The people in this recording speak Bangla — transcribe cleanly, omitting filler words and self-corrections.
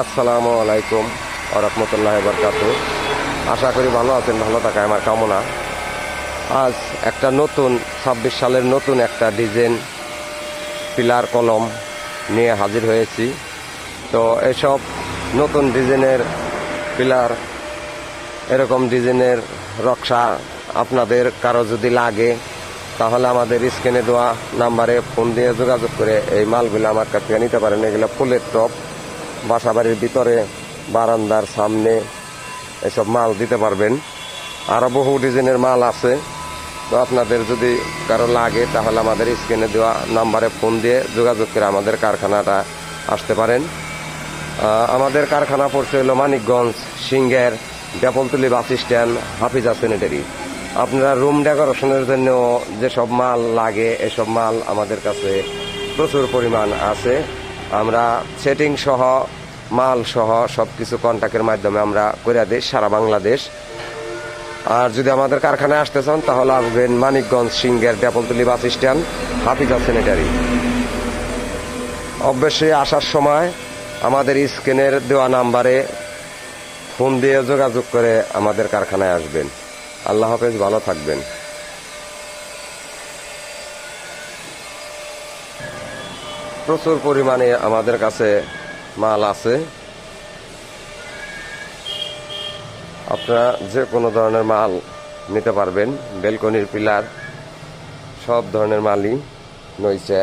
আসসালামু আলাইকুম ওয়া রাহমাতুল্লাহি ওয়া বারাকাতুহু। আশা করি ভালো আছেন, ভালো থাকা আমার কামনা। আজ একটা নতুন 26 সালের নতুন একটা ডিজাইন পিলার কলম নিয়ে হাজির হয়েছি। তো এসব নতুন ডিজাইনের পিলার, এরকম ডিজাইনের নকশা আপনাদের কারো যদি লাগে তাহলে আমাদের স্ক্রিনে দেওয়া নাম্বারে ফোন দিয়ে যোগাযোগ করে এই মালগুলো আমার কাছ থেকে নিতে পারেন। এগুলো ফুলের টপ, বাসাবাড়ির ভিতরে, বারান্দার সামনে এসব মাল দিতে পারবেন। আরও বহু ডিজাইনের মাল আছে। তো আপনাদের যদি কারো লাগে তাহলে আমাদের স্ক্রিনে দেওয়া নাম্বারে ফোন দিয়ে যোগাযোগ করে আমাদের কারখানাটা আসতে পারেন। আমাদের কারখানা পড়ছে হলো মানিকগঞ্জ, সিংহের, বেপলতুলি বাস স্ট্যান্ড, হাফিজা স্যানিটারি। আপনারা রুম ডেকোরেশনের জন্য যেসব মাল লাগে এসব মাল আমাদের কাছে প্রচুর পরিমাণ আছে। আমরা সেটিং সহ, মাল সহ সব কিছু কন্ট্যাক্টের মাধ্যমে আমরা করে দিই সারা বাংলাদেশ। আর যদি আমাদের কারখানায় আসতে চান তাহলে আসবেন মানিকগঞ্জ, সিংহের, বেপলতুলি বাস স্ট্যান্ড, হাফিজা স্যানিটারি। অবশ্যই আসার সময় আমাদের স্ক্রিনের দেওয়া নাম্বারে ফোন দিয়ে যোগাযোগ করে আমাদের কারখানায় আসবেন। আল্লাহ হাফেজ, ভালো থাকবেন। প্রচুর পরিমাণে আমাদের কাছে মাল আছে। আপনারা যে কোনো ধরনের মাল নিতে পারবেন। বেলকনির পিলার, সব ধরনের মালই নইছে।